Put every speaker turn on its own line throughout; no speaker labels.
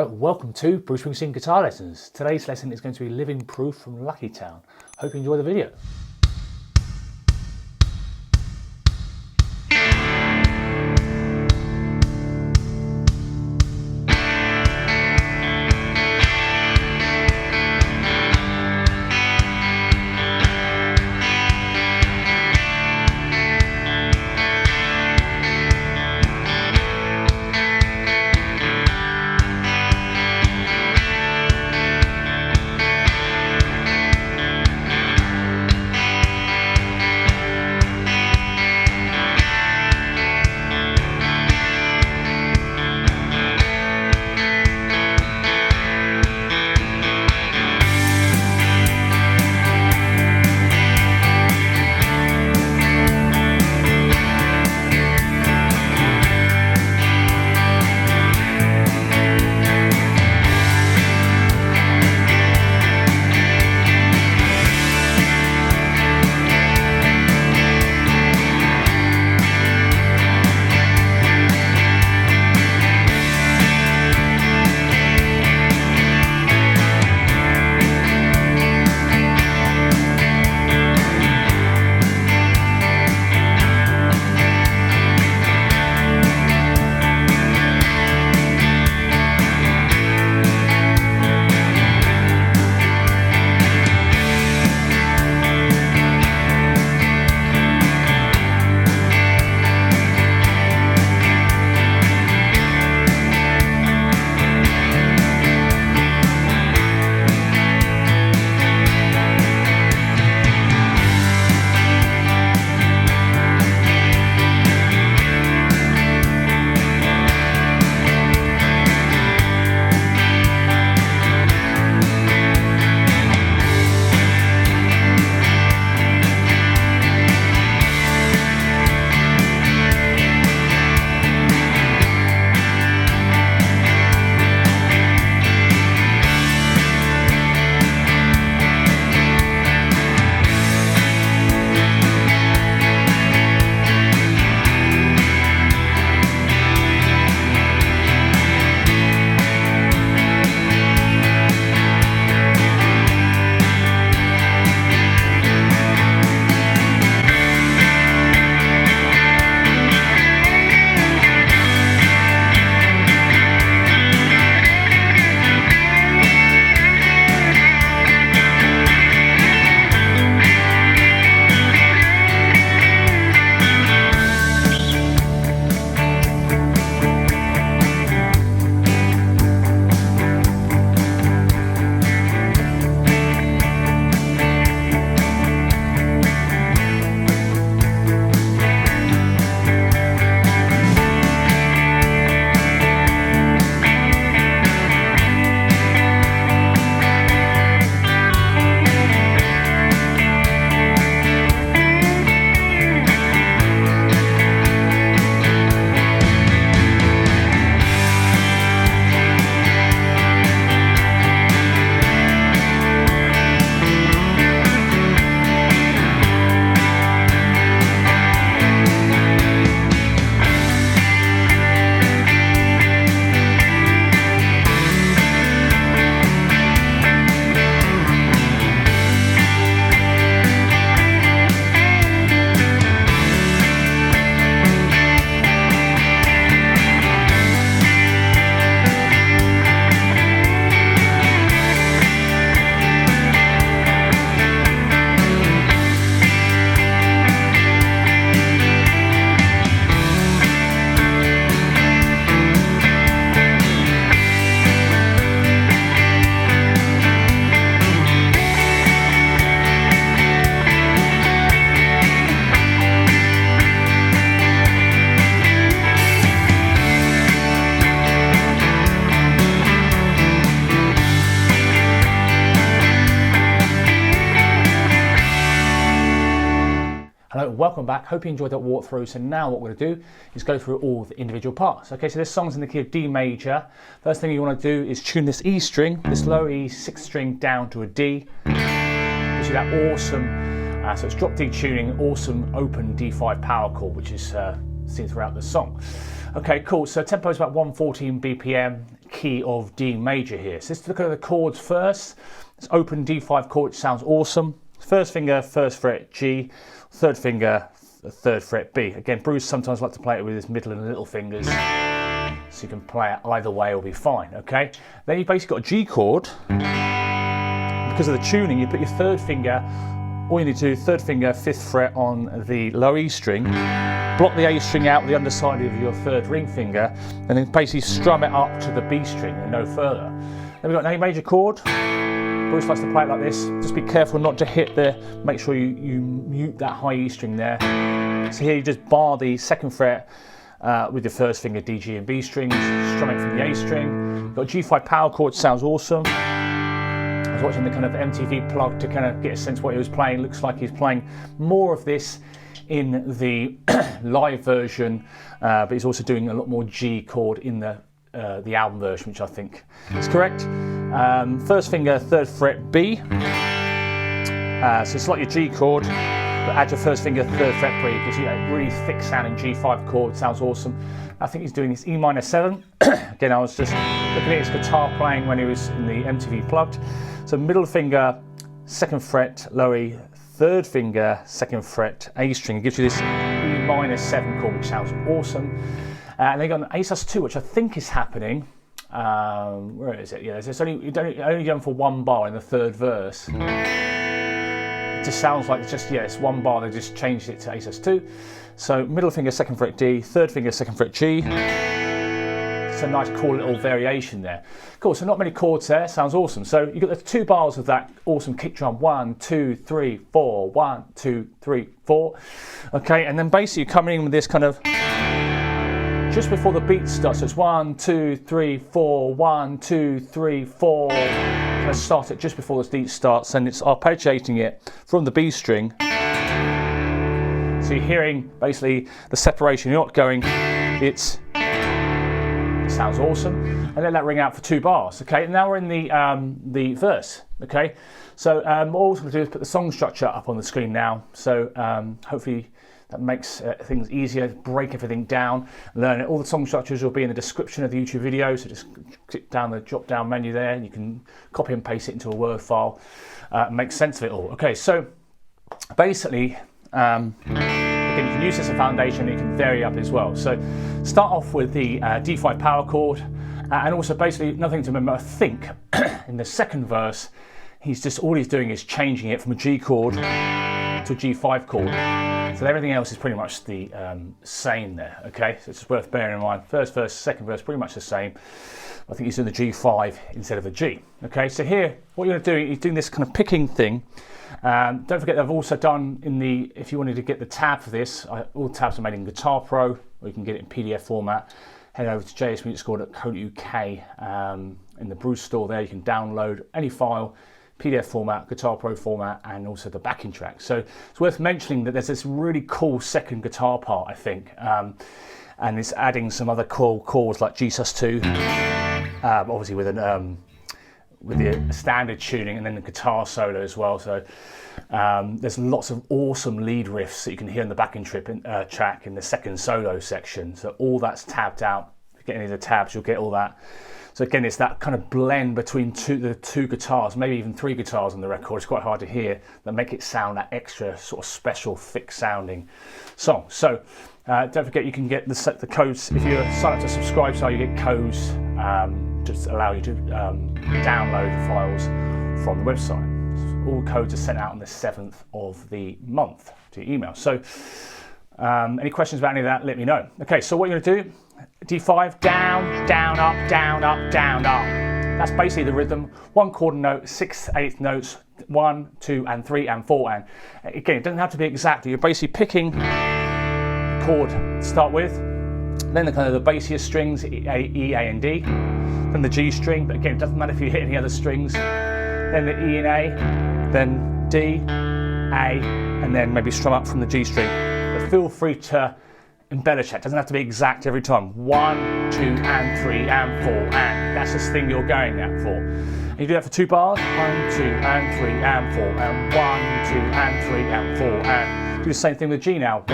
Hello, welcome to Bruce Springsteen Guitar Lessons. Today's lesson is going to be Living Proof from Lucky Town. Hope you enjoy the video. Hello, welcome back. Hope you enjoyed that walkthrough. So now what we're going to do is go through all the individual parts. Okay, so this song's in the key of D major. First thing you want to do is tune this E string, this low E 6th string down to a D. Gives you that awesome, so it's drop D tuning, awesome open D5 power chord, which is seen throughout the song. Okay, cool. So tempo is about 114 BPM. key of D major here. So let's look at the chords first. Let's open D5 chord, which sounds awesome. First finger, first fret G, third finger, third fret B. Again, Bruce sometimes likes to play it with his middle and little fingers, so you can play it either way, it'll be fine, okay? Then you've basically got a G chord. Because of the tuning, you put your third finger, all you need to do, third finger, fifth fret on the low E string, block the A string out with the underside of your third ring finger, and then basically strum it up to the B string and no further. Then we've got an A major chord. Bruce likes to play it like this. Just be careful not to hit make sure you mute that high E string there. So here you just bar the second fret with your first finger, D, G and B strings, strum it from the A string. You've got a G5 power chord, sounds awesome. I was watching the kind of MTV plug to kind of get a sense of what he was playing. Looks like he's playing more of this in the live version, but he's also doing a lot more G chord in the album version, which I think is correct. First finger, third fret B. So it's like your G chord, but add your first finger, third fret B. Gives you a really thick sounding G5 chord. Sounds awesome. I think he's doing this E minor 7. Again, I was just looking at his guitar playing when he was in the MTV Plugged. So middle finger, second fret, low E, third finger, second fret, A string. It gives you this E minor 7 chord, which sounds awesome. And then you've got an A sus2, which I think is happening. Where is it? Yeah, it's only done for one bar in the third verse. It just sounds like it's one bar. They just changed it to A sus2. So middle finger, second fret D, third finger, second fret G. It's a nice, cool little variation there. Cool. So not many chords there. Sounds awesome. So you got the 2 bars of that awesome kick drum. 1, 2, 3, 4. 1, 2, 3, 4. Okay, and then basically you're coming in with this kind of just before the beat starts. So it's 1, 2, 3, 4. 1, 2, 3, 4. Let's start it just before the beat starts, and it's arpeggiating it from the B string. So you're hearing basically the separation. You're not going, it sounds awesome, and let that ring out for 2 bars. Okay, and now we're in the verse. Okay, so what I'm also going to do is put the song structure up on the screen now. So hopefully that makes things easier. Break everything down, learn it. All the song structures will be in the description of the YouTube video. So just click down the drop down menu there, and you can copy and paste it into a Word file. Make sense of it all. Okay, so basically. Again, you can use this as a foundation, you can vary up as well. So start off with the D5 power chord, and also basically another thing to remember, I think in the second verse all he's doing is changing it from a G chord to a G5 chord. So everything else is pretty much the same there, okay? So it's worth bearing in mind. First verse, second verse, pretty much the same. I think he's doing the G5 instead of a G. Okay, so here, what you're going to do, he's doing this kind of picking thing. Don't forget, I've also done if you wanted to get the tab for this, all tabs are made in Guitar Pro, or you can get it in PDF format. Head over to jsmusicscore.co.uk in the Bruce store there. You can download any file, PDF format, Guitar Pro format, and also the backing track. So it's worth mentioning that there's this really cool second guitar part, I think, and it's adding some other cool chords like G sus2, obviously with the standard tuning, and then the guitar solo as well. So there's lots of awesome lead riffs that you can hear in the backing track in the second solo section. So all that's tabbed out. If you get any of the tabs, you'll get all that. So again, it's that kind of blend between the two guitars, maybe even 3 guitars on the record. It's quite hard to hear, that make it sound that extra sort of special, thick sounding song. So don't forget, you can get the codes. If you sign up to subscribe, so you get codes just allow you to download the files from the website. All codes are sent out on the 7th of the month to your email. So any questions about any of that, let me know. Okay, so what you're going to do, D5, down, down, up, down, up, down, up. That's basically the rhythm. 1 quarter note, 6 8 notes, 1, 2, and 3, and 4. And again, it doesn't have to be exactly. You're basically picking the chord to start with, then the kind of the bassiest strings, E, A, and D, then the G string. But again, it doesn't matter if you hit any other strings. Then the E and A, then D, A, and then maybe strum up from the G string. But feel free to embellish it. It doesn't have to be exact every time. 1, 2, and 3, and 4, and that's the thing you're going at for. And you do that for 2 bars. 1, 2, and 3, and 4, and 1, 2, and 3, and 4, and do the same thing with G now. 1,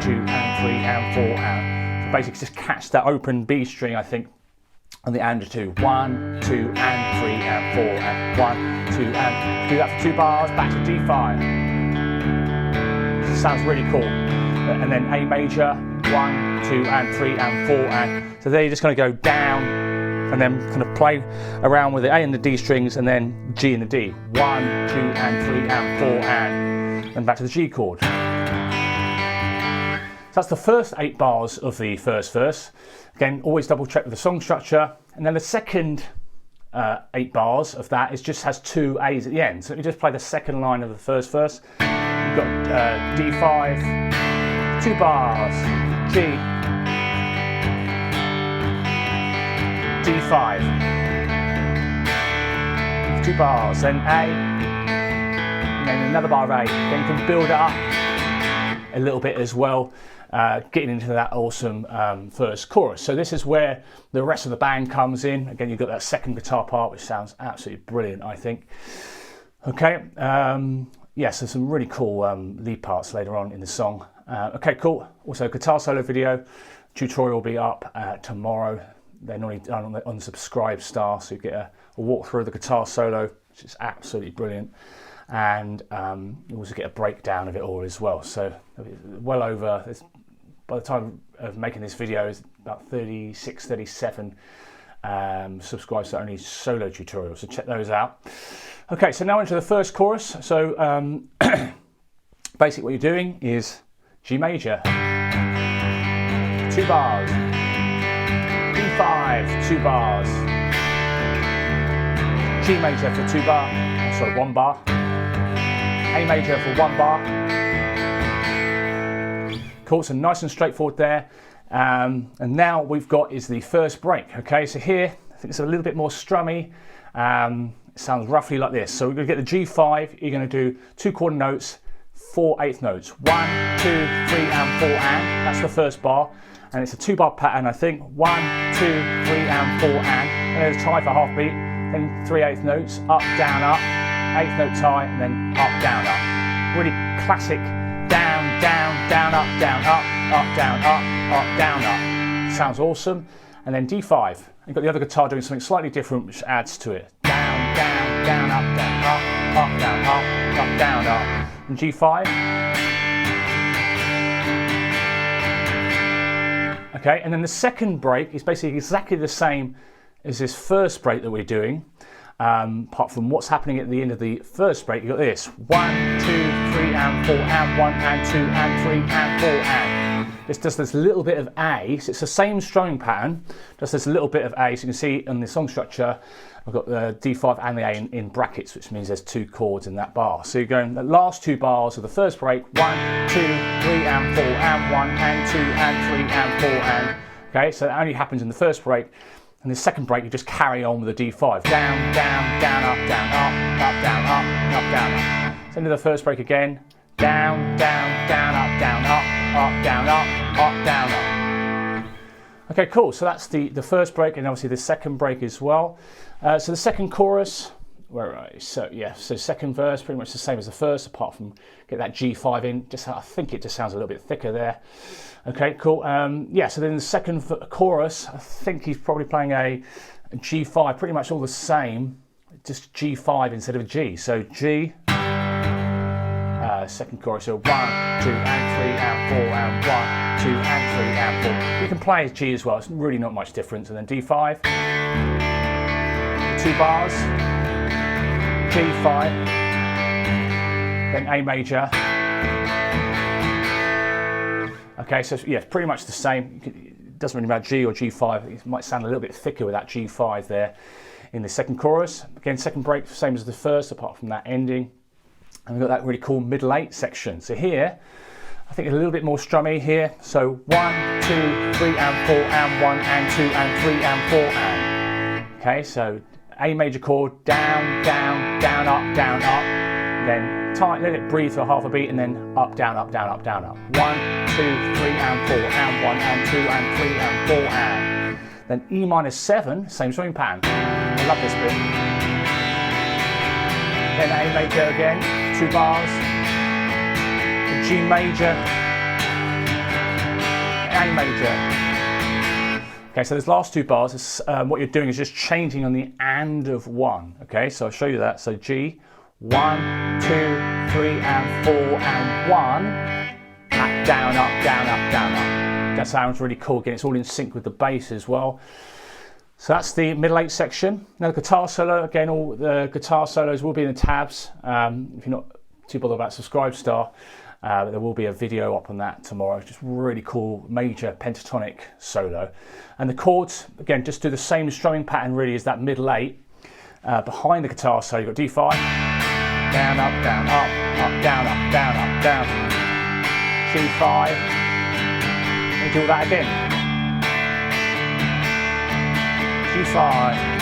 2, and 3, and 4, and so basically just catch that open B string, I think, on the and 2. 1, 2, and 3, and 4, and 1, 2, and do that for 2 bars, back to D5. Sounds really cool. And then A major, 1, 2, and 3, and 4, and so there you're just going to go down and then kind of play around with the A and the D strings and then G and the D. 1, 2, and 3, and 4, and then back to the G chord. So that's the first 8 bars of the first verse. Again, always double check with the song structure. And then the second 8 bars of that just has 2 A's at the end. So let me just play the second line of the first verse. You've got D5, 2 bars, G, D5, 2 bars, then A, and then another bar of A. Then you can build it up a little bit as well, getting into that awesome first chorus. So this is where the rest of the band comes in. Again, you've got that second guitar part, which sounds absolutely brilliant, I think. Okay, yeah, so some really cool lead parts later on in the song. Okay, cool. Also, guitar solo video tutorial will be up tomorrow. They're normally done on the Subscribe Star, so you get a walk through the guitar solo, which is absolutely brilliant. And you also get a breakdown of it all as well. So well over, by the time of making this video, it's about 36, 37 subscribers to only solo tutorials, so check those out. Okay, so now into the first chorus. So basically what you're doing is G major, 2 bars, D5, 2 bars, G major for 2 bar, sorry, 1 bar, A major for 1 bar. Cool, so nice and straightforward there. And now what we've got is the first break. Okay, so here I think it's a little bit more strummy. It sounds roughly like this. So we're going to get the G5. You're going to do 2 quarter notes, 4 eighth notes. 1, 2, 3, and 4, and that's the first bar. And it's a 2 bar pattern, I think. 1, 2, 3, and 4, and there's a tie for half beat. Then 3 eighth notes, up, down, up. 8th note tie, and then up, down, up. Really classic down, down, down, up, down, up, down, up, down, up. Sounds awesome. And then D5. You've got the other guitar doing something slightly different, which adds to it. Down, down, down, up, down, up, down, up, down, up. And G5. Okay, and then the second break is basically exactly the same as this first break that we're doing. Apart from what's happening at the end of the first break, you've got this 1, 2, 3, and 4, and 1, and 2, and 3, and 4, and this does this little bit of A. So it's the same strumming pattern, just this little bit of A. So you can see in the song structure, I've got the D5 and the A in brackets, which means there's 2 chords in that bar. So you're going the last 2 bars of the first break, 1, 2, 3, and 4, and 1, and 2, and 3, and 4, and okay. So that only happens in the first break. And the second break, you just carry on with the D5. Down, down, down, up, down, up, down, up, down, up. So into the first break again. Down, down, down, up, down, up, down, up, down, up. Okay, cool. So that's the first break, and obviously the second break as well. So the second chorus, where are we? So yeah, so second verse, pretty much the same as the first, apart from get that G5 in. Just I think it just sounds a little bit thicker there. Okay, cool. Yeah, so then the second chorus, I think he's probably playing a G5, pretty much all the same, just G5 instead of a G. So G, second chorus, so 1, 2, and 3, and 4, and 1, 2, and 3, and 4. You can play as G as well, it's really not much difference. And then D5, 2 bars, G5, then A major. Okay, so yeah, pretty much the same. It doesn't really matter G or G5. It might sound a little bit thicker with that G5 there in the second chorus. Again, second break, same as the first, apart from that ending. And we've got that really cool middle 8 section. So here, I think it's a little bit more strummy here. So 1, 2, 3, and 4, and 1, and 2, and 3, and 4, and. Okay, so A major chord, down, down, down, up, then tight, let it breathe for half a beat, and then up, down, up, down, up, down, up. 1, 2, 3, and 4, and 1, and 2, and 3, and 4, and. Then E minor 7, same strumming pattern. I love this bit. Then A major again, 2 bars. G major, A major. Okay, so those last two bars, is, what you're doing is just changing on the and of one. Okay, so I'll show you that. So G, 1, 2, 3, and 4, and 1. Up, down, up, down, up, down, up. That sounds really cool. Again, it's all in sync with the bass as well. So that's the middle 8 section. Now the guitar solo, again, all the guitar solos will be in the tabs. If you're not too bothered about Subscribe Star, there will be a video up on that tomorrow. Just really cool major pentatonic solo. And the chords, again, just do the same strumming pattern really as that middle 8. Behind the guitar solo, you've got D5, down, up, down, up, up, down, up, down, up, down, G5, and do all that again. G5.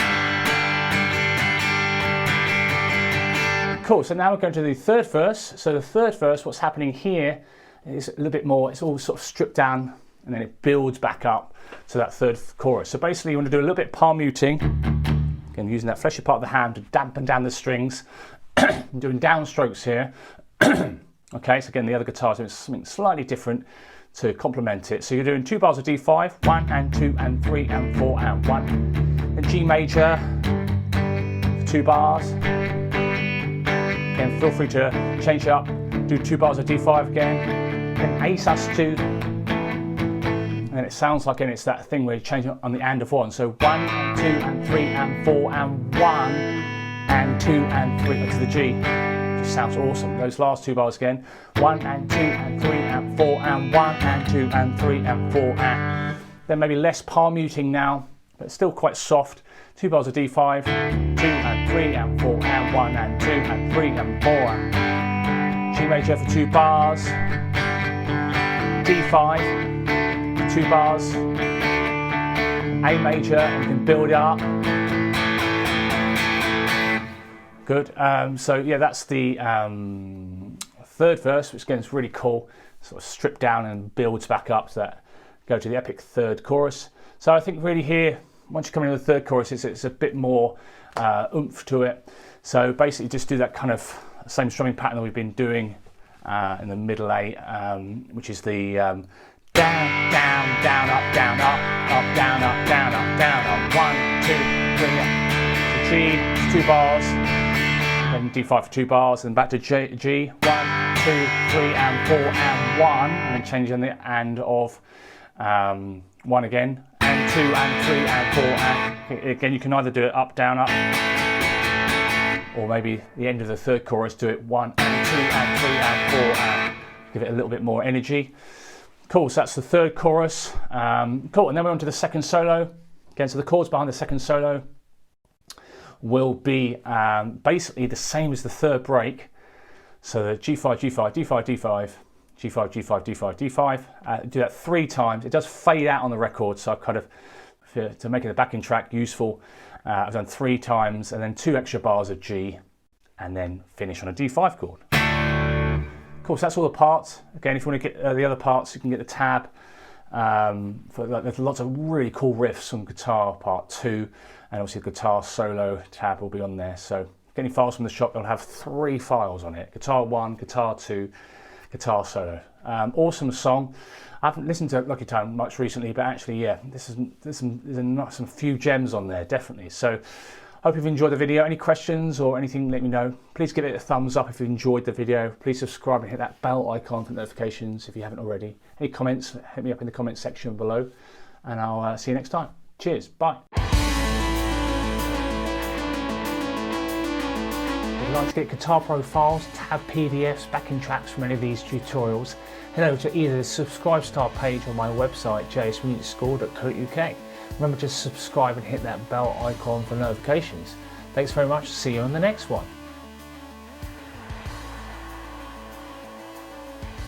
Cool, so now we're going to the third verse. So the third verse, what's happening here is a little bit more, it's all sort of stripped down and then it builds back up to that third chorus. So basically you want to do a little bit of palm muting, again using that fleshy part of the hand to dampen down the strings, doing downstrokes here. Okay, so again the other guitar's doing something slightly different to complement it. So you're doing 2 bars of D5, 1 and 2 and 3 and 4 and 1. Then G major for 2 bars. Again, feel free to change it up. Do 2 bars of D5 again. Then A sus2. And then it sounds like, and it's that thing where you change it on the and of 1. So 1 and 2 and 3 and 4 and 1 and 2 and 3 to the G. Just sounds awesome. Those last 2 bars again. 1 and 2 and 3 and 4 and 1 and 2 and 3 and 4 and. Then maybe less palm muting now, but still quite soft. 2 bars of D5, 2 and 3 and 4 and 1 and 2 and 3 and 4 and. G major for 2 bars. D5 for 2 bars. A major, and you can build it up. Good. So yeah, that's the third verse, which again is really cool. Sort of stripped down and builds back up to that. Go to the epic third chorus. So I think really here, once you come into the third chorus, it's a bit more oomph to it. So basically, just do that kind of same strumming pattern that we've been doing in the middle 8, which is the down, down, down, up, down, up, up, down, up, down, up, down, up. 1, 2, 3, up. So G, 2 bars. Then D5 for 2 bars, and back to G, 1, 2, 3, and 4, and 1, and then change on the and of 1 again, and 2, and 3, and 4, and again you can either do it up, down, up, or maybe the end of the third chorus, do it 1, and 2, and 3, and 4, and give it a little bit more energy. Cool, so that's the third chorus. Cool, and then we're on to the second solo. Again, so the chords behind the second solo will be basically the same as the third break. So the G5, G5, D5, D5, G5, G5, D5, D5. Do that 3 times. It does fade out on the record, so I've kind of, to make it a backing track useful, I've done 3 times and then 2 extra bars of G and then finish on a D5 chord. Cool, so that's all the parts. Again, if you want to get the other parts, you can get the tab. There's lots of really cool riffs on guitar part 2, and obviously the guitar solo tab will be on there. So get any files from the shop, they'll have 3 files on it: guitar 1, guitar 2, guitar solo. Awesome song. I haven't listened to Lucky Town much recently, but actually, yeah, there's some few gems on there, definitely. So hope you've enjoyed the video. Any questions or anything, let me know. Please give it a thumbs up if you enjoyed the video. Please subscribe and hit that bell icon for notifications if you haven't already. Any comments, hit me up in the comment section below, and I'll see you next time. Cheers, bye. If you'd like to get guitar profiles, tab PDFs, backing tracks from any of these tutorials, head over to either the Subscribe Star page or my website, jsmusicschool.co.uk. Remember to subscribe and hit that bell icon for notifications. Thanks very much. See you on the next one.